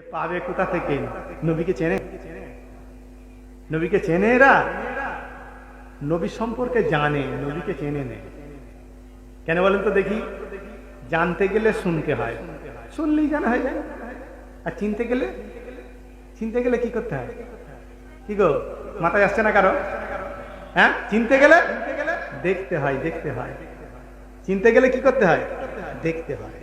এ পাবে কোথা থেকে? নবীকে চেনে? নবীকে চেনে এরা? নবী সম্পর্কে জানে, নবীকে চেনে নেই। কেন বলেন তো দেখি? জানতে গেলে শুনতে হয়, শুনলেই জানা হয়ে যায়। আর চিনতে গেলে কি করতে হয়? কি গো, মাথায় আসছে না কারো? হ্যাঁ, চিনতে গেলে দেখতে হয়, দেখতে হয়। চিনতে গেলে কি করতে হয়? দেখতে হয়।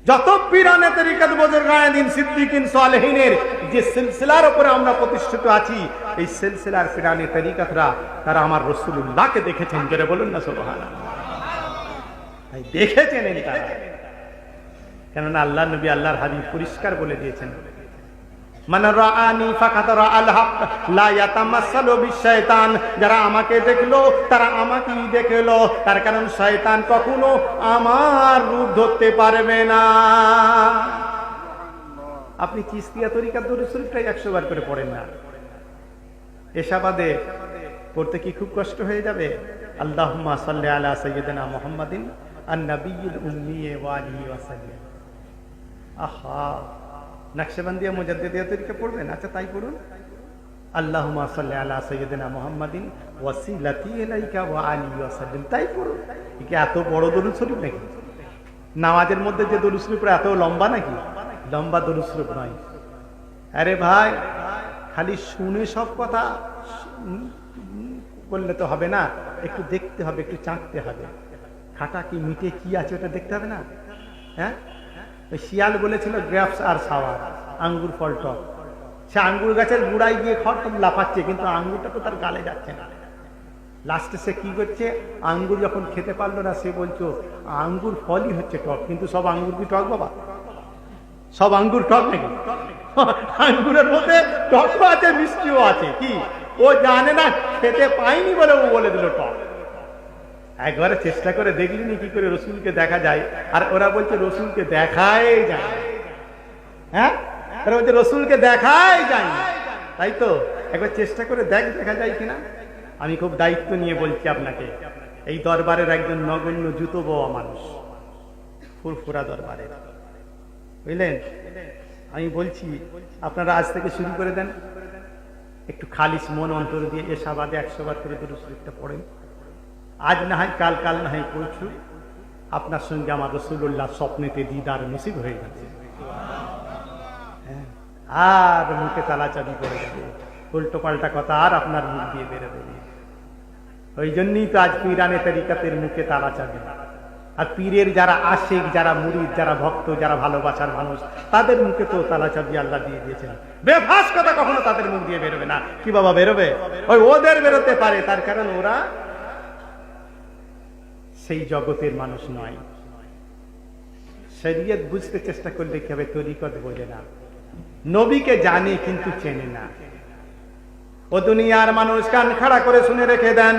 যত পীরানে তরিকত বুজুর্গায়ে দ্বীন সিদ্দিকিন সালেহিনের যে সিলসিলার উপরে আমরা প্রতিষ্ঠিত আছি, এই সিলসিলার পীরানে তরিকতরা তারা আমার রাসূলুল্লাহকে দেখেছেন। জোরে বলুন না সুবহানাল্লাহ। তাই দেখেছেন তারা, কেননা আল্লাহ নবী আল্লাহর হাবিব পরিষ্কার বলে দিয়েছেন, মান রাআনি ফাকাদ রাআল হক লা ইয়াতামাসসালু বিশ-শায়তান। যারা আমাকে দেখলো তারা আমাকেই দেখলো, তার কারণ শয়তান কখনো আমার রূপ ধরতে পারবে না। আপনি চিশতিয়া তরিকার দরুদ শরীফটাই 100 বার করে পড়েন না, এশাবাদে পড়তে কি খুব কষ্ট হয়ে যাবে? আল্লাহুম্মা সাল্লি আলা সাইয়্যিদিনা মুহাম্মাদিন আন-নাবিয়্যিল উম্মি ওয়া আলিহি ওয়া সাল্লাম। আহা, নকশবন্দিয়া মুজাদ্দিদিয়া তরিকা পড়বেন? আচ্ছা তাই পড়ুন, আল্লাহুম্মা সাল্লি আলা সাইয়্যিদিনা মুহাম্মাদিন ওয়াসিলাতি ইলাইকা ওয়া আলিহি ওয়া সাল্লাম, তাই পড়ুন। কি এত বড় দরুদ শরীফ নাকি? নামাজের মধ্যে যে দরুদ শরীফ এত লম্বা নাকি? লম্বা দরুদ শরীফ নয়। আরে ভাই, খালি শুনে সব কথা বললে তো হবে না, একটু দেখতে হবে, একটু চাঁকতে হবে। খাটা কি মিটে কি আছে ওটা দেখতে হবে না? হ্যাঁ, ওই শিয়াল বলেছিল গ্রেপস আর সাওয়ার, আঙ্গুর ফল টক। সে আঙ্গুর গাছের গুড়ায় গিয়ে খড় লাফাচ্ছে, কিন্তু আঙ্গুরটা তো তার গালে যাচ্ছে না। লাস্টে সে কি করছে, আঙ্গুর যখন খেতে পারলো না, সে বলছো আঙ্গুর ফলই হচ্ছে টক। কিন্তু সব আঙ্গুর কি টক বাবা? সব আঙ্গুর টক নাকি? আঙ্গুরের মধ্যে টকও আছে, মিষ্টিও আছে। কি ও জানে না, খেতে পায়নি বলে ও বলে দিল টক। একবারে চেষ্টা করে দেখলিনি কি করে রসুলকে দেখা যায়? আর ওরা বলছে রসুলকে দেখাই যায়। হ্যাঁ, ওরা বলছে রসুলকে দেখাই যায়। তাই তো, একবার চেষ্টা করে দেখা যায় কিনা। আমি খুব দায়িত্ব নিয়ে বলছি আপনাকে, এই দরবারের একজন নগণ্য জুতো বোয়া মানুষ, ফুরফুরা দরবারে, বুঝলেন? আমি বলছি আপনারা আজ থেকে শুরু করে দেন, একটু খালিস মন অন্তর দিয়ে এশাবাদে 100 বার করে দরুদ শরীফটা পড়েন। আজ না হয় কাল, কাল না হয় পরশু আপনার সঙ্গে আমার রাসূলুল্লাহ স্বপ্নেতে দিদার নসিব হয়ে যাচ্ছে। আর মুখে তালা চাবি পড়ে যাবে, উল্টো পাল্টা কথা আর আপনার মুখ দিয়ে বেরোবে। ওই জন্যই তো আজ পীরানে তরিকাতের মুখে তালা চাবি। আর পীরের যারা আশিক, যারা মুরিদ, যারা ভক্ত, যারা ভালোবাসার মানুষ, তাদের মুখে তো তালা চাবি আল্লাহ দিয়ে দিয়েছেন। বেফাস কথা কখনো তাদের মুখ দিয়ে বেরোবে না। কি বাবা বেরোবে? ওই ওদের বেরোতে পারে, তার কারণ ওরা সেই জগতের মানুষ নয়। শরীয়ত বুঝতে চেষ্টা করলে কি হবে? তরিকত বোঝে না। নবীকে জানে কিন্তু চেনে না। ও দুনিয়ার মানুষ কান খাড়া করে শুনে রেখে দেন।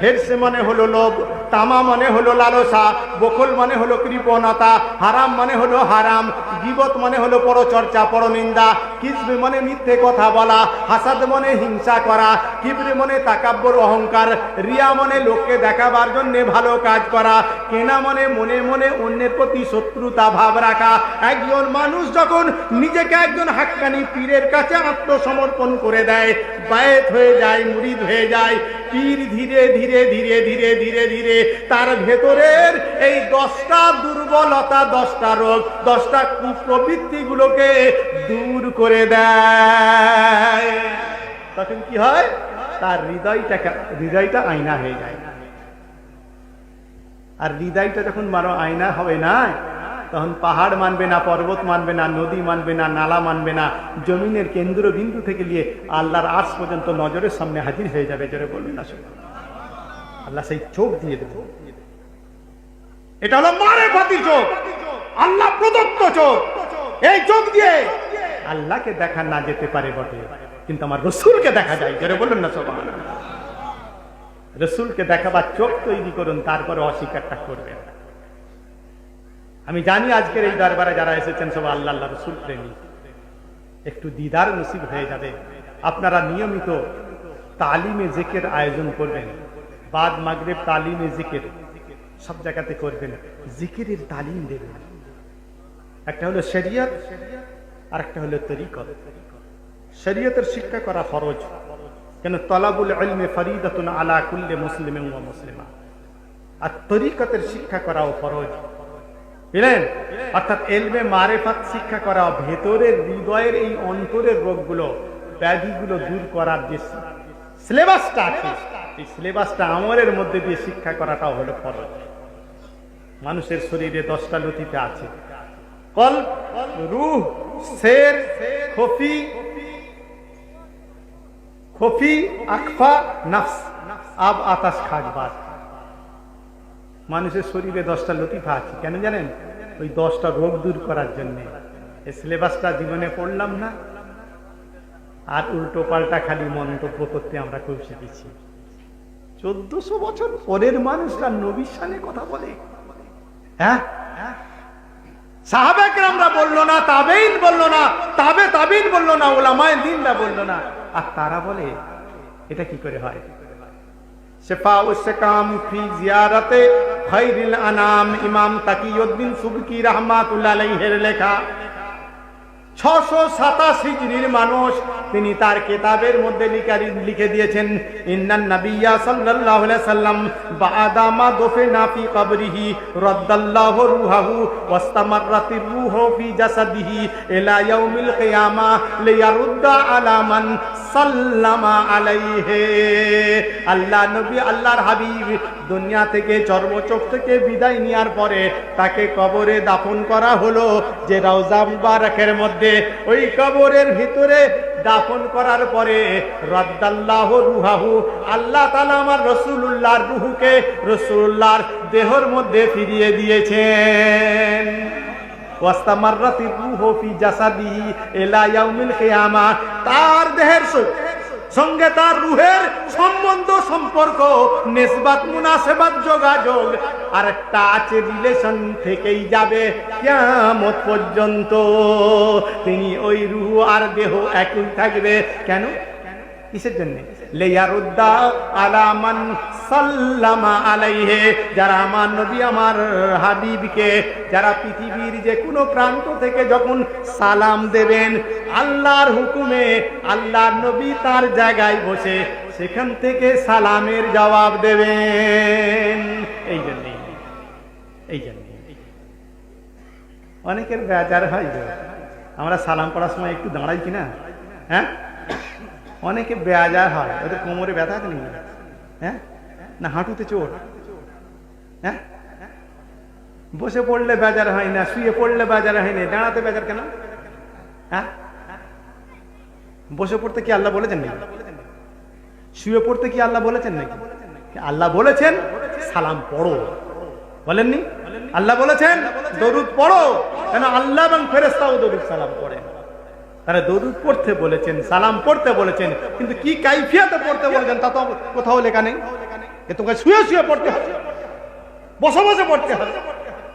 হিরস মানে হলো লোভ, তামা মানে হলো লালসা, বকুল মানে হলো কৃপণতা, হারাম মানে হলো হারাম, গীবত মানে হলো পরচর্চা, পরনিন্দা, কিসব মানে মিথ্যে কথা বলা, হাসাদ মানে হিংসা করা, কিবর মানে তাকাব্বুর অহংকার, রিয়া মানে লোককে দেখাবার জন্য ভালো কাজ করা, কেনা মানে মনে মনে অন্যের প্রতি শত্রুতা ভাব রাখা। একজন মানুষ যখন নিজেকে একজন হাক্কানি পীরের কাছে আত্মসমর্পণ করে দেয়, বায়েত হয়ে যায়, মুরিদ হয়ে যায়, পীর ধীরে ধীরে ধীরে ধীরে ধীরে ধীরে তার ভেতরের এই 10টা দুর্বলতা, 10টা রোগ, 10টা কুপ্রবৃত্তি গুলোকে দূর করে দেয়। তখন কি হয়? তার হৃদয়টা আয়না হয়ে যায়। আর হৃদয়টা যখন বড় আয়না হবে না, তখন পাহাড় মানবে না, পর্বত মানবে না, নদী মানবে না, নালা মানবে না, জমিনের কেন্দ্রবিন্দু থেকে নিয়ে আল্লাহর আরশ পর্যন্ত নজরের সামনে হাজির হয়ে যাবে। জোরে বলুন না। আল্লাহ সেই চোখ দিয়ে দেবে। এটা হলো মারেফাতি চোখ, আল্লাহ প্রদত্ত চোখ। এই চোখ দিয়ে আল্লাহকে দেখা না যেতে পারে বটে, কিন্তু আমার রসুলকে দেখা যায়। জোরে বলুন না সুবহানাল্লাহ। রসুলকে দেখাবার চোখ তৈরি করুন, তারপরে অস্বীকারটা করবেন। আমি জানি আজকের এই দরবারে যারা এসেছেন সব আল্লাহ আল্লাহ রসুল প্রেমী, একটু দিদার নসিব হয়ে যাবে। আপনারা নিয়মিত তালিমে জিকির আয়োজন করবেন, বাদ মাগরিব তালিমে জিকির সব জায়গাতে করবেন, জিকিরের তালিম দেবেন। একটা হলো শরিয়ত আর একটা হলো তরিকত। শরিয়তের শিক্ষা করা ফরজ, কেন তলাবুল ইলমি ফরিদাতুন আলা কুল্লি মুসলিমিন ওয়া মুসলিমা। আর তরিকতের শিক্ষা করাও ফরজ, বুঝলেন? অর্থাৎ ইলমে মারিফাত শিক্ষা করা, ভেতরের হৃদয়ের এই অন্তরের রোগগুলো, ব্যাধিগুলো দূর করার যে সিলেবাসটা আছে, এই সিলেবাসটা আমলের মধ্যে দিয়ে শিক্ষা করাটাও হলো ফরজ। মানুষের শরীরে 10টা লতিফা আছে, কলব, রূহ, শের, খফি, আকফা, নফস, আব, আতাশ, খাক, বাত। মানুষের শরীরে 10টা লতিফা আছে, কেন জানেন? ওই 10টা রোগ দূর করার জন্য। এই সিলেবাসটা জীবনে পড়লাম না, আর উল্টো পাল্টা খালি মন্তব্য করতে আমরা খুব শিখেছি। 1400 বছর পরের মানুষরা নবীর শানে কথা বলে। হ্যাঁ, সাহাবা কেরামরা বললো না, তাবেঈন বললো না, তাবেঈন বললো না, উলামায়ে দ্বীনরা বললো না, আর তারা বলে। এটা কি করে হয়? শিফাউস সিকাম ফি জিয়ারাতে খায়রুল আনাম, ইমাম তাকিউদ্দিন সুবকি রাহমাতুল্লাহ আলাইহির লেখা। 687 হিজরির মানুষ, তিনি তার কিতাবের মধ্যে লিখে দিয়েছেন, ইন্নান নাবিয়্যা সাল্লাল্লাহু আলাইহি সাল্লাম বা'দা মা দুফিনা ফি কবরিহি রাদ্দাল্লাহু রূহাহু ওয়াস্তামাররাতির রূহু ফি জাসাদিহি ইলা ইয়াউমিল কিয়ামা লিয়ারুদ্দা আলা মান সাল্লামা আলাইহি। আল্লাহ নবী, আল্লাহর হাবিব দুনিয়া থেকে, চর্মচোখ থেকে বিদায় নেওয়ার পরে তাকে কবরে দাফন করা হলো, যে রওজা মুবারকের মধ্যে। ওই কবরের ভিতরে দাফন করার পরে রাদ্দাল্লাহু রূহাহু, আল্লাহ তাআলা আমার রাসূলুল্লাহর রূহকে রাসূলুল্লাহর দেহের মধ্যে ফিরিয়ে দিয়েছেন। ওয়াস্তামাররাতির রূহু ফি জাসাদিহি ইলা ইয়াউমিল কিয়ামা, তার দেহের সঙ্গে তার রূহের সম্বন্ধ, সম্পর্ক, নিসবাত, মুনাসেবাত, যোগাযোগ আর একটা আছে, রিলেশন থেকেই যাবে কিয়ামত পর্যন্ত। তিনি ওই রূহ আর দেহ একই থাকবে। কেন? কিসের জন্য? লিয়ারুদ্দা আলা মান সাল্লামা আলাইহি, যারা আমার নবী, আমার হাবিবকে, যারা পৃথিবীর যে কোনো প্রান্ত থেকে যখন সালাম দেবেন আল্লাহর হুকুমে, আল্লাহর নবী তার জায়গায় বসে সেখান থেকে সালামের জবাব দেবেন। এই জন্যই অনেকের বেজার হয় যে আমরা সালাম পড়ার সময় একটু দাঁড়াই কিনা। হ্যাঁ, অনেকে বেজার হয়, ওদের কোমরে ব্যথা আছে নাকি? হ্যাঁ, না হাঁটুতে চোট? হ্যাঁ, বসে পড়লে বেজার হয় না, শুয়ে পড়লে বেজার হয় না, দাঁড়াতে বেজার কেন? হ্যাঁ, বসে পড়তে কি আল্লাহ বলেছেন নাকি? শুয়ে পড়তে কি আল্লাহ বলেছেন নাকি? আল্লাহ বলেছেন সালাম পড়ো, বলেননি? আল্লাহ বলেছেন দরুদ পড়ো, কেন? আল্লাহ এবং ফেরেশতাও দরুদ সালাম পড়েন। তারা দরুদ পড়তে বলেছেন, সালাম পড়তে বলেছেন, কিন্তু কি কাইফিয়াতে পড়তে বলেছেন তা তো কোথাও লেখা নেই। তোকে শুয়ে শুয়ে পড়তে হবে, বসে বসে পড়তে হবে।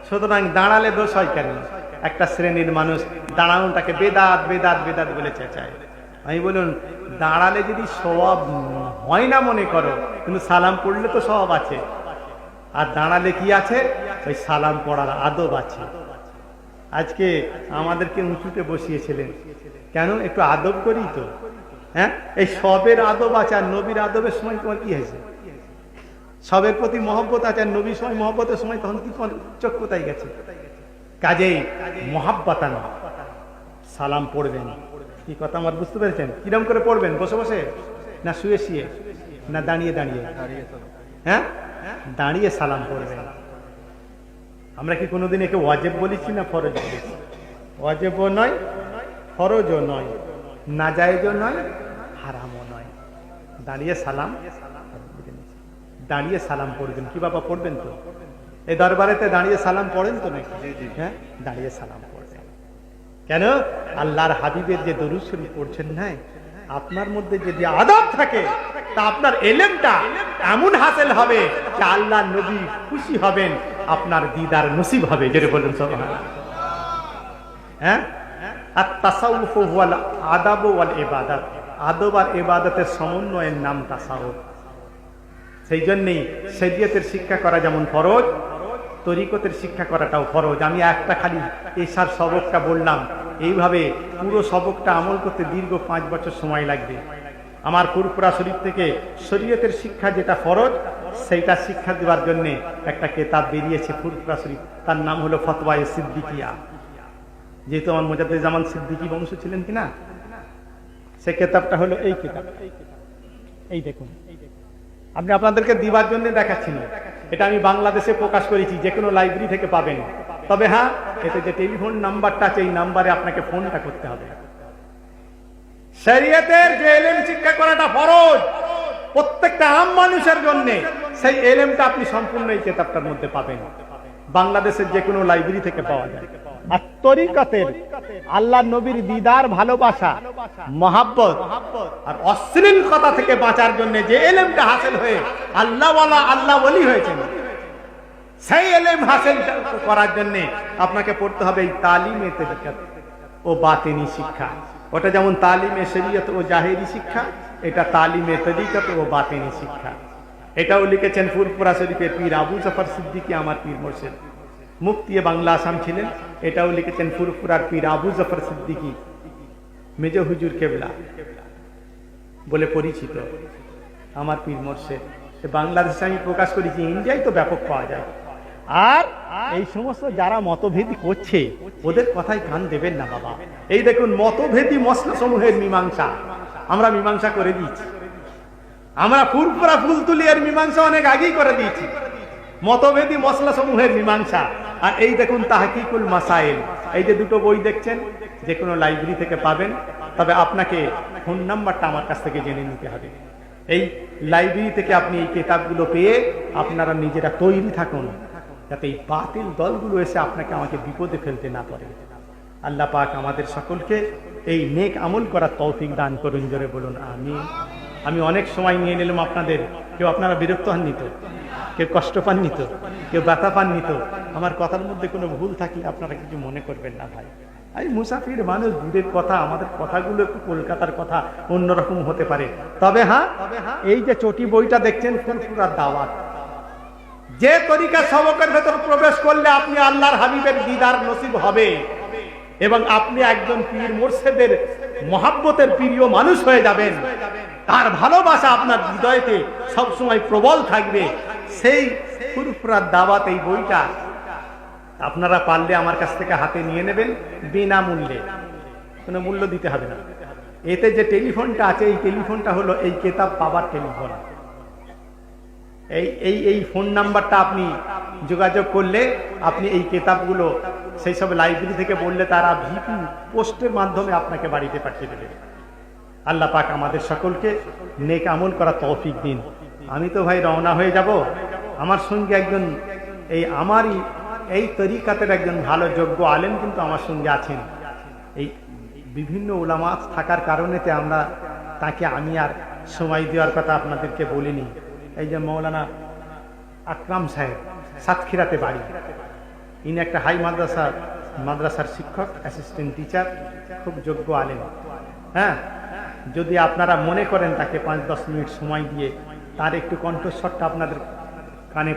সুতরাং দাঁড়ালে দোষ হয় কেন? একটা শ্রেণীর মানুষ দাঁড়ানোটাকে বেদাত বেদাত বেদাত বলে চেঁচায়। আমি বলুন, দাঁড়ালে যদি সওয়াব হয় না মনে করো, কিন্তু সালাম পড়লে তো সওয়াব আছে। আর দাঁড়ালে কি আছে? ওই সালাম পড়ার আদব আছে। আজকে আমাদেরকে উঁচুতে বসিয়েছিলেন কেন? একটু আদব করি তো। হ্যাঁ, এই সবের আদব আছে, আর নবীর আদবের সময় তোমার কি হয়েছে? সবের প্রতি মহব্বত আছে, আর নবীর সময় মহব্বতের সময় তখন কি তোমার চোখ কোথায় গেছে? কাজেই মহাব্বাতান সালাম পড়বেন। কি কথা আমার বুঝতে পেরেছেন? কিরম করে পড়বেন? বসে বসে, না শুয়ে শুয়ে, না দাঁড়িয়ে দাঁড়িয়ে? হ্যাঁ, দাঁড়িয়ে সালাম পড়বেন। আমরা কি কোনোদিন একে ওয়াজিব বলেছি না ফরজ বলেছি? ওয়াজিবও নয়, ফরজও নয়, নাজায়েজও নয়, হারামও নয়। দাঁড়িয়ে সালাম, দাঁড়িয়ে সালাম পড়বেন। কি বাবা পড়বেন তো? এই দরবারেতে দাঁড়িয়ে সালাম পড়েন তো নাকি? হ্যাঁ, দাঁড়িয়ে সালাম পড়বেন। কেন? আল্লাহর হাবিবের যে দরুদ শরীফ পড়ছেন না, আপনার মধ্যে যদি আদব থাকে তা আপনার ইলমটা এমন হাসিল হবে যে আল্লাহর নবী খুশি হবেন, আপনার দিদার নসিব হবে। যেটা বলুন সুবহানাল্লাহ। হ্যাঁ, আত-তাসাউফু ওয়াল আদাব ওয়াল ইবাদাত, আদব আর ইবাদতের সমন্বয়ের নাম তাসাউফ। সেই জন্যই শরীয়তের শিক্ষা করা যেমন ফরজ, তরিকতের শিক্ষা করাটাও ফরজ। আমি একটা খালি এশার সবকটা বললাম, এইভাবে পুরো সবকটা আমল করতে দীর্ঘ 5 বছর সময় লাগবে। আমার ফুরফুরা শরীফ থেকে শরীয়তের শিক্ষা যেটা ফরজ সেইটা শিক্ষা দেওয়ার জন্য একটা কিতাব বেরিয়েছে ফুরফুরা শরীফ, তার নাম হলো ফতওয়ায়ে সিদ্দিকিয়া। যেহেতু আমার মুজাদ্দেদ সিদ্দিকী বংশ ছিলেন কিনা, সে কিতাবটা হলো এই কিতাব। এই দেখুন, আপনি আপনাদেরকে দিবার জন্য দেখাচ্ছি না, এটা আমি বাংলাদেশে প্রকাশ করেছি, যে কোনো লাইব্রেরি থেকে পাবেন। তবে হ্যাঁ, এতে যে টেলিফোন নাম্বারটা আছে এই নাম্বারে আপনাকে ফোনটা করতে হবে। শরীয়তের যে ইলম শিক্ষা করাটা ফরজ প্রত্যেকটা আম মানুষের জন্য, সেই ইলমটা আপনি সম্পূর্ণ এই কিতাবটার মধ্যে পাবেন। বাংলাদেশের যে কোনো লাইব্রেরি থেকে পাওয়া যায়। আর তরিকতের আল্লাহ নবীর দিদার, ভালোবাসা, মহাব্বত আর অশ্লীল কথা থেকে বাঁচার জন্য যে ইলমটা হাসিল হয়ে আল্লাহওয়ালা আল্লাহ ওলি হয়েছেন, সেই ইলম হাসিল করার জন্য আপনাকে পড়তে হবে এই তালিমে তরিকত ও বাতিনি শিক্ষা। ওটা যেমন তালিমে শরীয়ত ও জাহেরি শিক্ষা, এটা তালিমে তরিকত ও বাতিনি শিক্ষা। এটাও লিখেছেন ফুরফুরা শরীফের পীর আবু জাফর সিদ্দিকী, আমার পীর মুর্শিদ, মুফতি বাংলা আসাম ছিলেন। এটাও লিখেছেন ফুরফুরার পীর আবু জাফর সিদ্দিকী, মেজ হুজুর কেবলা বলে পরিচিত, আমার পীর মুর্শিদ। বাংলাদেশে আমি প্রকাশ করেছি, ইন্ডিয়ায় তো ব্যাপক পাওয়া যায়। আর এই সমস্ত যারা মতভেদী করছে ওদের কথাই কান দেবেন না বাবা। এই দেখুন, মতভেদী মসলা সমূহের মীমাংসা আমরা মীমাংসা করে দিয়েছি। আমরা ফুরফুরা ফুলতুলিয়ার মীমাংসা অনেক আগেই করে দিয়েছি, মতভেদী মসলা সমূহের মীমাংসা। আর এই দেখুন তাহকিকুল মাসাইল, এই যে দুটো বই দেখছেন, যে কোনো লাইব্রেরি থেকে পাবেন। তবে আপনাকে ফোন নাম্বারটা আমার কাছ থেকে জেনে নিতে হবে। এই লাইব্রেরি থেকে আপনি এই কিতাবগুলো পেয়ে আপনারা নিজেরা তৈরি থাকুন, যাতে এই বাতিল দলগুলো এসে আপনাকে আমাকে বিপদে ফেলতে না পারে। আল্লাহ পাক আমাদের সকলকে এই নেক আমল করার তৌফিক দান করুন, জোরে বলুন আমিন। আমি অনেক সময় নিয়ে নিলাম আপনাদের, কেউ আপনারা বিরক্ত হননি তো, কেউ কষ্ট পাননি তো, কেউ ব্যথা পাননি তো? আমার কথার মধ্যে কোনো ভুল থাকলে আপনারা কিছু মনে করবেন না ভাই। এই মুসাফির মানুষ, দূরের কথা, আমাদের কথাগুলো একটু কলকাতার কথা অন্যরকম হতে পারে। তবে হ্যাঁ, এই যে চটি বইটা দেখছেন ফুরফুরার দাওয়াত, যে তরিকা সবকের ভেতর প্রবেশ করলে আপনি আল্লাহর হাবিবের দিদার নসিব হবে এবং আপনি একজন পীর মুর্শিদের মহাব্বতের প্রিয় মানুষ হয়ে যাবেন, তার ভালোবাসা আপনার হৃদয়তে সবসময় প্রবল থাকবে। সেই ফুরফুরার দাওয়াত এই বইটা আপনারা পারলে আমার কাছ থেকে হাতে নিয়ে নেবেন বিনামূল্যে, কোনো মূল্য দিতে হবে না। এতে যে টেলিফোনটা আছে, এই টেলিফোনটা হলো এই কিতাব পাবার টেলিফোন। এই ফোন নাম্বারটা আপনি যোগাযোগ করলে আপনি এই কিতাবগুলো সেই সব লাইব্রেরি থেকে বললে তারা ভিপি পোস্টের মাধ্যমে আপনাকে বাড়িতে পাঠিয়ে দেবে। আল্লাহ পাক আমাদের সকলকে নেক আমল করা তৌফিক দিন। আমি তো ভাই রওনা হয়ে যাব। আমার সঙ্গে একজন আমারই এই তরিকাতের একজন ভালো যোগ্য আলেম কিন্তু আমার সঙ্গে আছেন। এই বিভিন্ন উলামা থাকার কারণেতে আমরা তাকে আমি আর সময় দেওয়ার কথা আপনাদেরকে বলিনি। এই যে মৌলানা আকরাম সাহেব, সাতক্ষীরাতে বাড়ি, ইনি একটা হাই মাদ্রাসার শিক্ষক, অ্যাসিস্ট্যান্ট টিচার, খুব যোগ্য আলেম। হ্যাঁ, যদি আপনারা মনে করেন তাকে 5-10 মিনিট সময় দিয়ে তার একটু কণ্ঠস্বরটা আপনাদের কানে